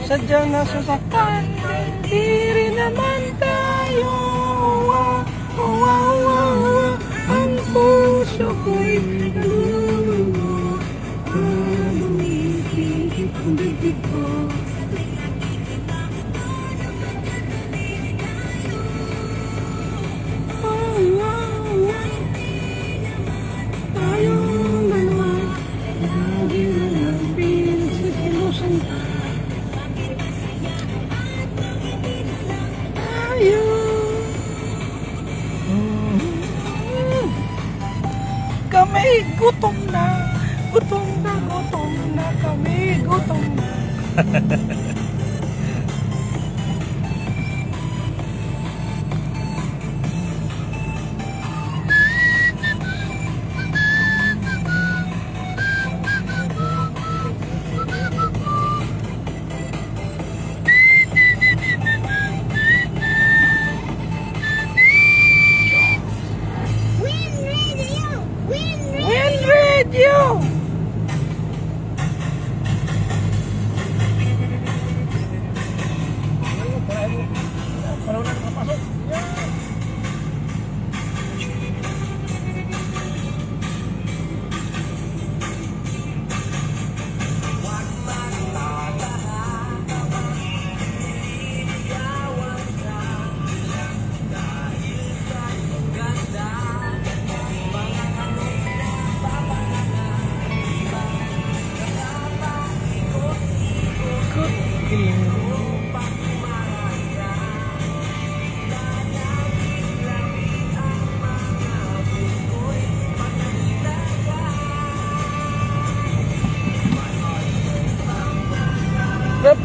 sadyang nasasaktan, di rin naman tayo. Ang puso ko'y nalulungkot, umiibig ang bibig ko. Tayong dalawa, lagi na lang pinagsikilusan ka. Tayo. Kami gutom na kami, gutom na. Radio!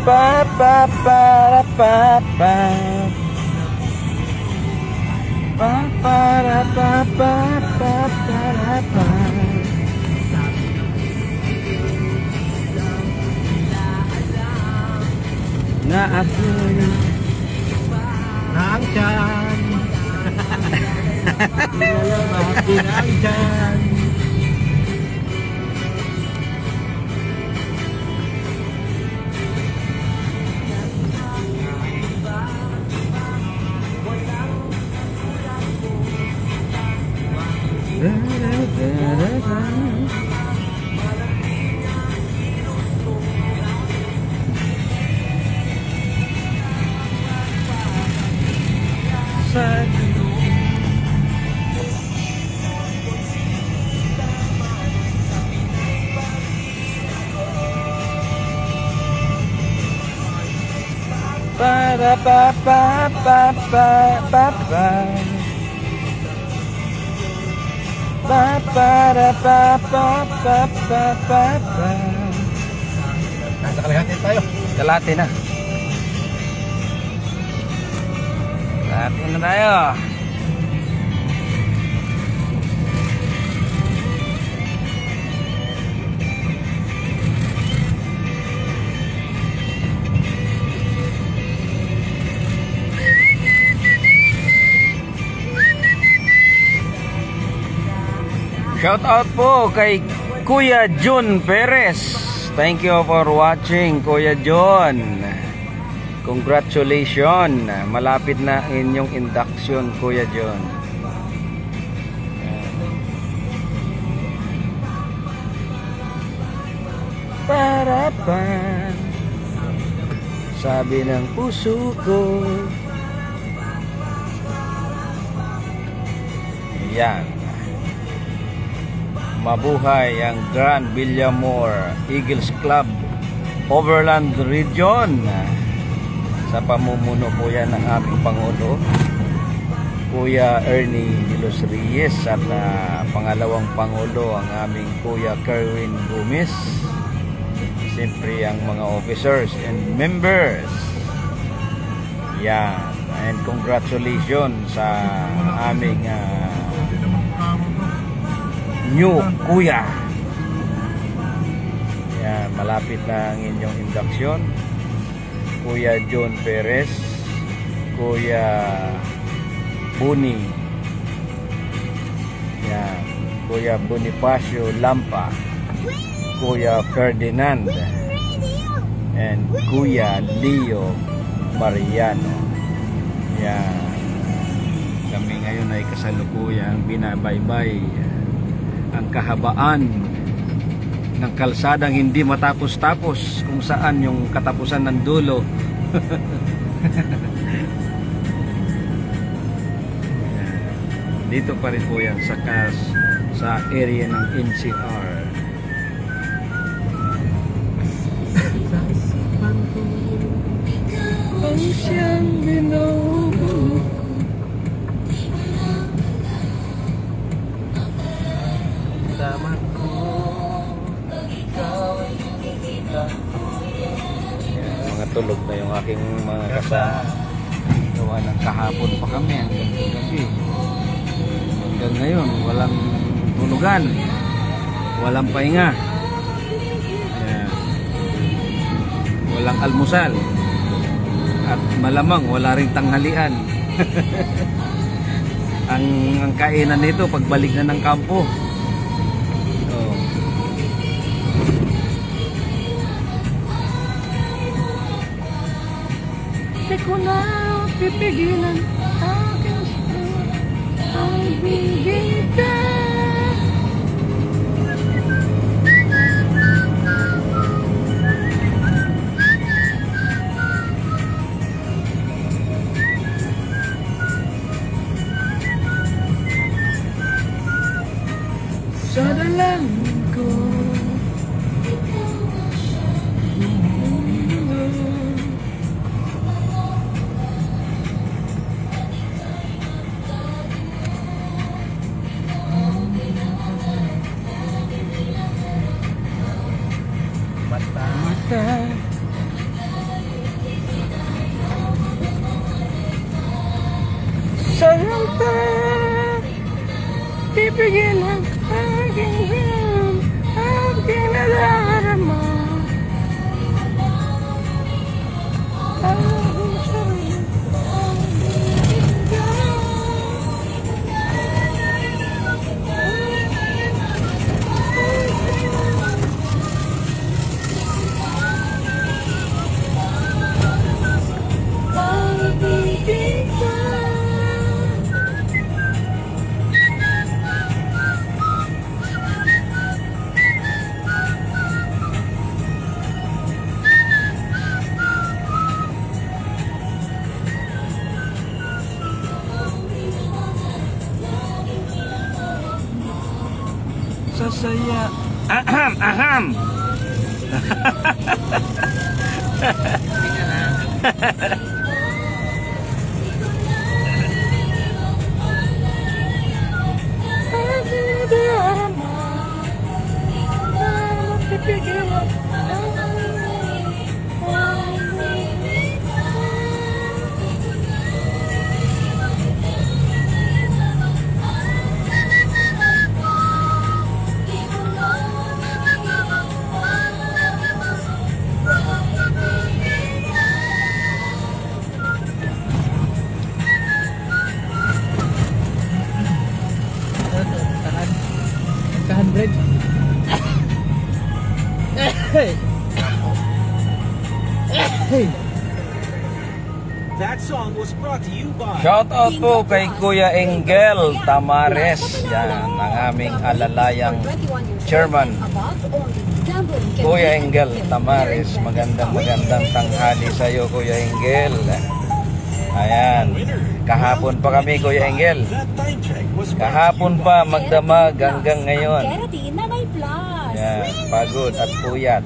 Pa pa para pa pa pa para pa pa pa para pa. Na ako'y nang tiyan. Nilalabati nang tiyan. Para pa pa pa pa pa pa pa para pa pa pa pa pa pa. Nasa kalahati tayo. Kalahati na. Kalahati na tayo. Shout out po kay Kuya John Perez. Thank you for watching, Kuya John. Congratulations. Malapit na inyong induction, Kuya John. Para pa, sabi ng puso ko. Yan. Mabuhay ang Grand Villamor Eagles Club Overland Region sa pamumuno po yan ng aming Pangulo Kuya Ernie de los Reyes at pangalawang Pangulo ang aming Kuya Kerwin Gomez, siyempre ang mga officers and members yan, and congratulations sa aming new Kuya. Yan, malapit na ang inyong induction. Kuya John Perez, Kuya Buni, yan, Kuya Bonifacio Lampa, Kuya Ferdinand, and Kuya Leo Mariano. Yan. Kami ngayon ay kasalukuyang binabaybay ang kahabaan ng kalsadang hindi matapos-tapos, kung saan yung katapusan ng dulo. Dito pa rin po yan sa area ng NCR. Ang siyang binubuo. Tama ko, ikaw ay kita. Mga tulog na yung aking mga kasama. Gawa ng kahapon pa kami hanggang gabi. Hanggang ngayon, walang tulugan, walang pahinga. Ayan. Walang almusal. At malamang wala ring tanghalian. ang kainan nito pagbalik na ng kampo. Oh. Di ko na pipigilan aking pag-ibig ka. Sa dalangin ko, mata sa hanta, pipigilan aking nadarama. Sasaya. Aham, aham. That song was brought to you by Shout out po kay Kuya Engel Tamares. Yan, ang aming alalayang chairman. Kuya Engel Tamares, magandang tanghali sa iyo, Kuya Engel. Ayan, kahapon pa kami, Kuya Engel. Kahapon pa magdamag hanggang ngayon. Yan, pagod at puyat.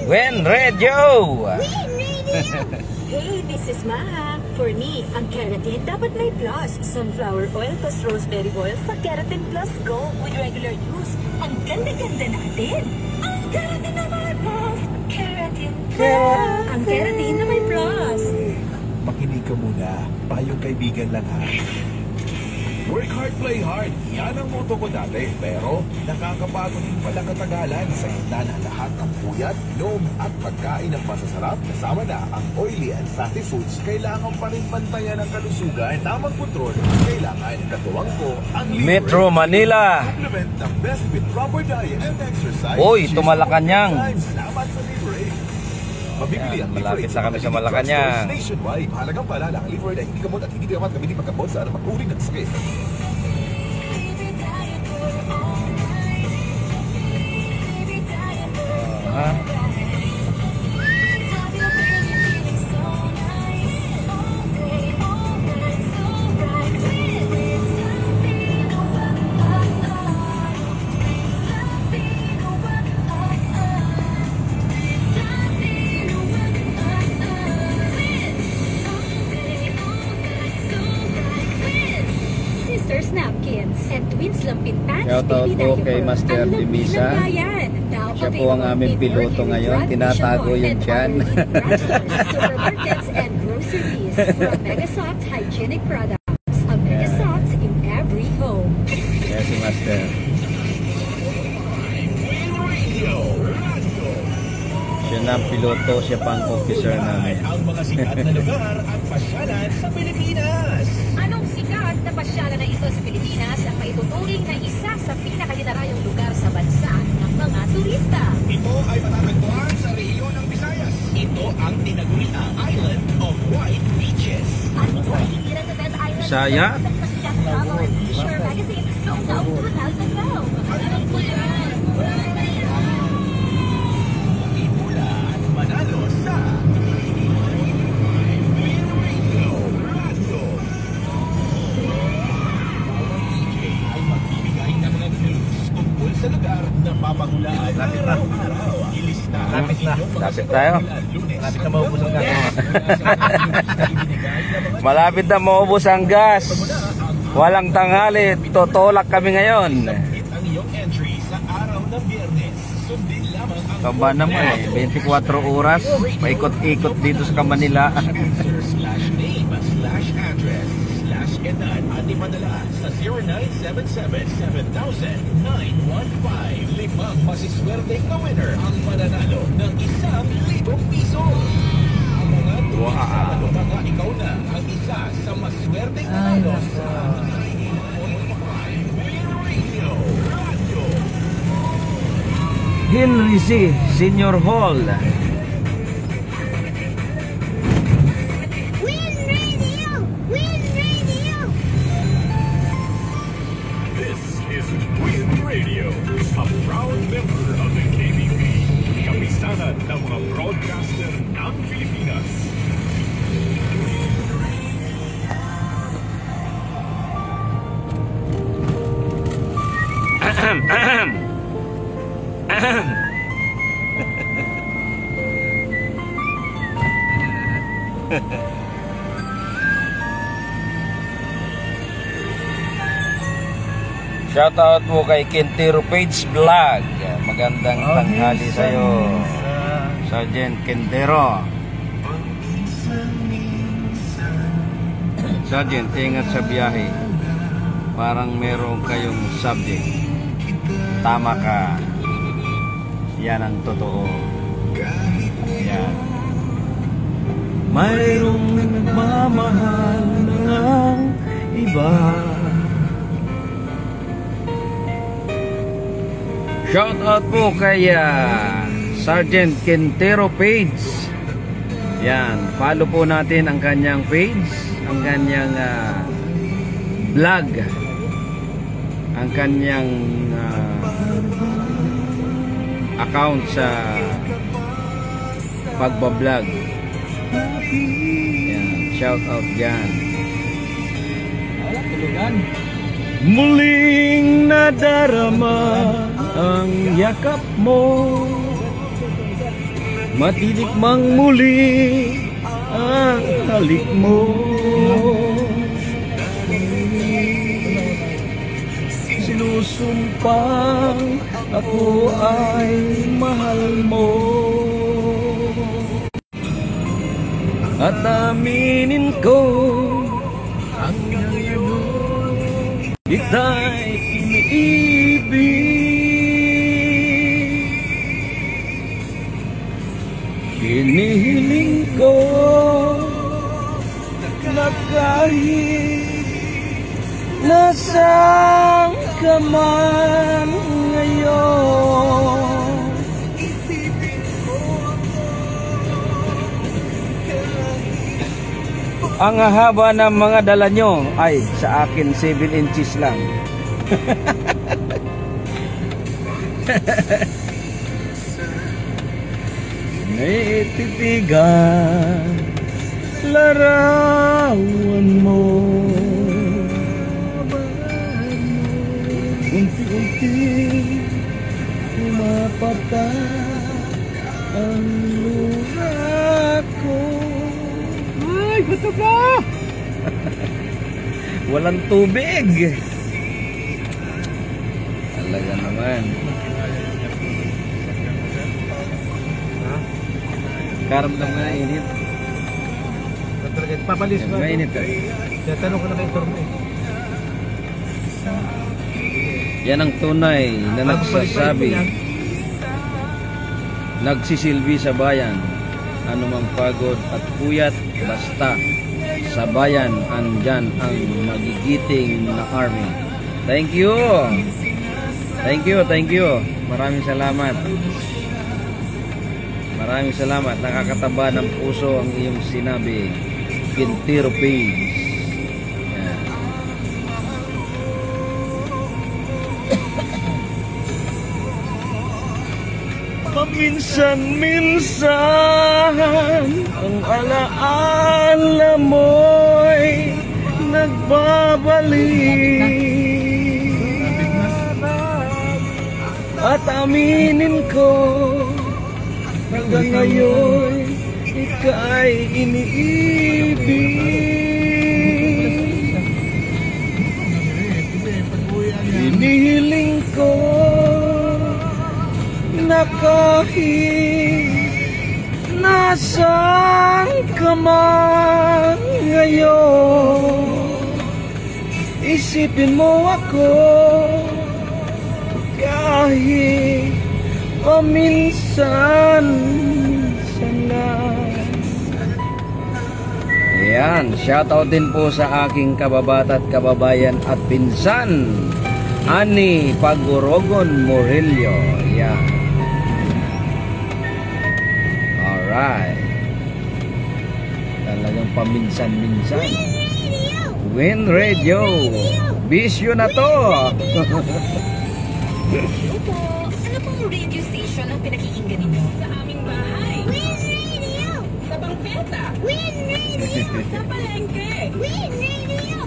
Win Radio! Hey, this is Maha. For me, ang keratin dapat may plus. Sunflower oil plus rosemary oil sa Keratin Plus Go with regular use. Ang ganda-ganda natin. Ang keratin na may plus. Keratin Plus. Ang keratin na may plus. Makinig ka muna. Payong kaibigan lang ha. Work hard, play hard. Yan ang motto ko dati. Pero nakakabago din pala katagalan sa gitna ng lahat ng puyat, loob at pagkain ng masasarap. Kasama na ang oily and fatty foods. Kailangan pa rin bantayan ang kalusugan. Tamang kontrol. Kailangan katuwang ko ang Metro Manila. Supplement the best with proper diet and exercise. Uy, ito Malacanang. Salamat sa Libre. Mabibili ang Malapit na kami sa Malacanang. Nationwide. Mahalagang paalala, ang Libre ay hindi gamot at hindi dapat gamitin pagkabot sa anumang uri ng sakit. Sisters Napkins and Twins Lampintans. Shoutout Baby po Diaper. kay Master Ang lamig Dimisa. ng bayan. Now Siya po ang available aming in piloto Mercury ngayon. Drug, Tinatago Vision yung and tiyan. other drugstores, supermarkets, and groceries. From Megasoft Hygienic Products. A Megasoft in every home. Yes, si Master. Siya na ang piloto, siya pa ang officer namin. Ang mga sikat na lugar at pasyalan sa Pilipinas. Anong sikat na pasyalan na ito sa Pilipinas ang maituturing na isa sa pinakalinarayong lugar sa bansa ng mga turista? Ito ay matatagpuan sa rehiyon ng Visayas. Ito ang tinaguriang Island of White Beaches. At ito ay hiniran sa Best Island Bisaya? sa Sikat Travel and Leisure Magazine noong taong 2012. Imula at manalo sa Radio Radio. Bawat DJ ay magbibigay ng mga clues tungkol sa lugar na papahulaan araw-araw. Ilista ang inyong mga Lapit tayo. Lunes. Malapit na maubos ang gas. Malapit na maubos ang gas. Walang tanghali. Totolak kami ngayon. Hit ang iyong entry sa araw ng Biyernes. Sundin lamang ang Kaba naman eh. 24 oras. Paikot-ikot dito sa Manila. /name/address/edad at ipadala sa 0977-7000-915. 5 masiswerteng na winner ang mananalo ng 1,000 piso. Ang mga tuwing baka ikaw na ang isa sa maswerteng nanalo sa Radio. Henry C. Senior Hall. Win Radio! Win Radio! This is Win Radio, a proud member of the KBP, kapisanan ng mga broadcaster ng Pilipinas. Shoutout po kay Quintero Page Vlog. Magandang tanghali sa'yo, Sergeant Quintero. Sergeant, ingat sa biyahe. Parang meron kayong subject. Tama ka. Yan ang totoo. Yan. Mayroong nagmamahal ng iba. Shout out po kay Sergeant Quintero Page. Yan, follow po natin ang kanyang page, ang kanyang vlog, ang kanyang account sa pagbablog. Yan, shout out dyan. Muling nadarama ang yakap mo, matitikmang muli ang halik mo. Sinusumpang ako ay mahal mo, at aminin ko ang Ika'y iniibig. Hinihiling ko na kahit nasaan ka man ngayon, ang haba ng mga dala nyo ay sa akin 7 inches lang. Naititigan larawan mo, unti-unti mapata ang luha ko. Ay, bato ka! Walang tubig. Talaga naman. Karamdam nga na init. Papalis ba? Mainit ka. Tanong ko na kay Tormo. Yan ang tunay na nagsasabi, nagsisilbi sa bayan. Anumang pagod at puyat, basta sa bayan andyan ang magigiting na army. Thank you. Thank you, thank you. Maraming salamat. Maraming salamat. Nakakataba ng puso ang iyong sinabi. Quintero Page. Yan. Paminsan-minsan ang alaala mo'y nagbabalik, at aminin ko hanggang ngayon ika'y iniibig. Hinihiling ko na kahit nasaan ka man ngayon, isipin mo ako kahit paminsan sana. Ayan, shoutout din po sa aking kababata at kababayan at pinsan, Ani Pagorogon Murillo. Ayan. Alright. Talagang paminsan-minsan. Win Radio. Bisyo na to. Ano pong radio station ang pinakikinggan ninyo? Sa aming bahay. Win Radio! Sa bangketa. Win Radio! Sa palengke. Win Radio!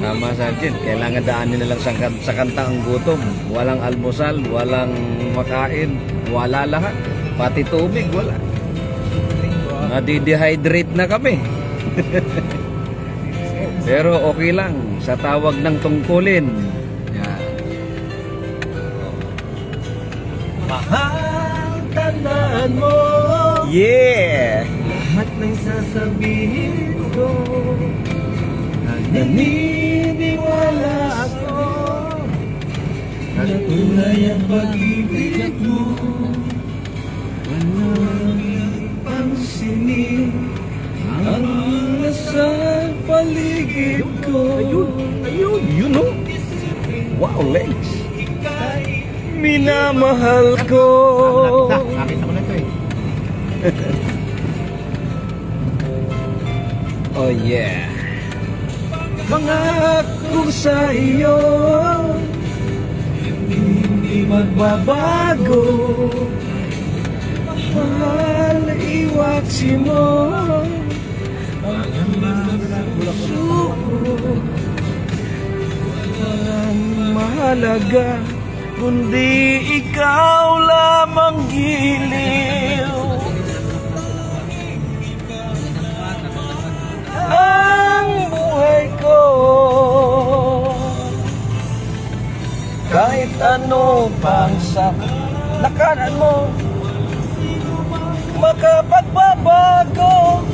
Tama sa akin, kailangan daanin nilang sa kanta ang gutom. Walang almusal, walang makain, wala lahat. Pati tubig, wala. Nadi-dehydrate na kami. Pero okay lang, sa tawag ng tungkulin. Yan. Mahal, tandaan mo. Yeah! Lahat ng sasabihin ko, naniniwala ako na tunay ang pag-ibig mo. Walang pansinin ang nasa paligid ko. Ayun, you know? Wow, legs. Minamahal ko. Nakita ko na ito Oh yeah. Pangako sa iyo, hindi magbabago. Mahal, iwaksi mo ang puso ko. Walang mahalaga kundi ikaw lamang giliw. Ang buhay ko, kahit ano pang sa lakaran mo, makapagbabago.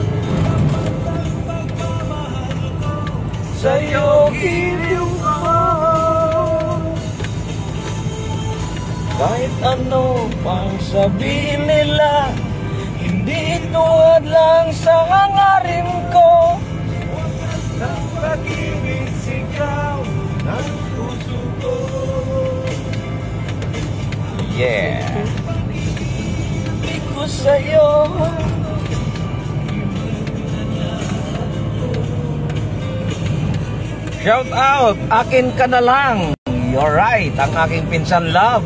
Sa'yo giliw Kahit ano pang sabihin nila, hindi tuwad lang sa hangarin ko. Ng pag-ibig sigaw ng puso ko. Yeah. Hindi ko sa'yo. Shout out, akin ka na lang. You're right, ang aking pinsan love.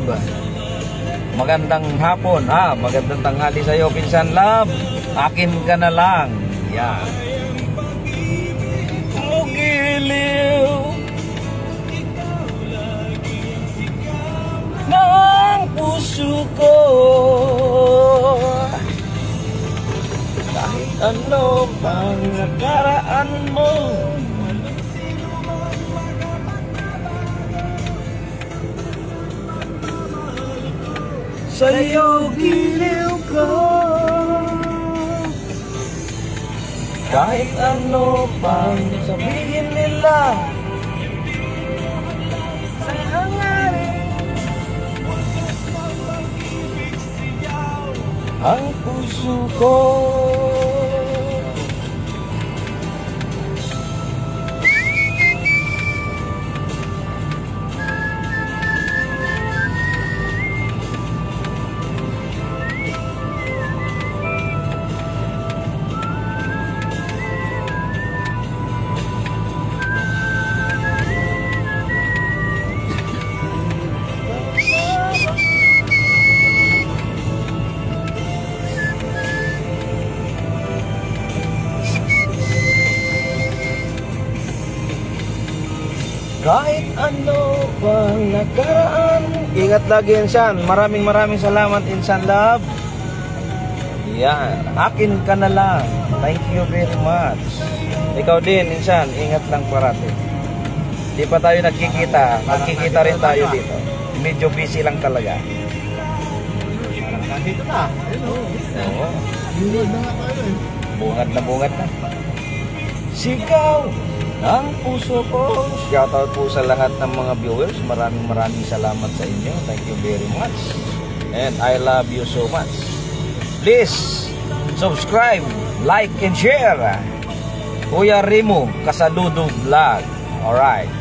Magandang hapon, magandang tanghali sa'yo, pinsan love. Akin ka na lang. Yan. Mugiliw ng puso ko. Kahit ano pang nakaraan mo, sa'yo giliw ko. Kahit ano pang sabihin nila, sa hangarin ang puso ko. Kahit ano pang nakaraan. Ingat lagi, Insan. Maraming salamat, Insan Love. Yan. Akin ka na lang. Thank you very much. Ikaw din, Insan. Ingat lang parati. Di pa tayo nagkikita. Nagkikita rin tayo dito. Medyo busy lang talaga. Nandito na. Oo. Bungad na nga tayo eh. Bungad na. Sigaw ang puso ko. Shoutout po sa lahat ng mga viewers. Maraming salamat sa inyo. Thank you very much. And I love you so much. Please subscribe, like, and share. Kuya Remo Casaludo Vlog. Alright.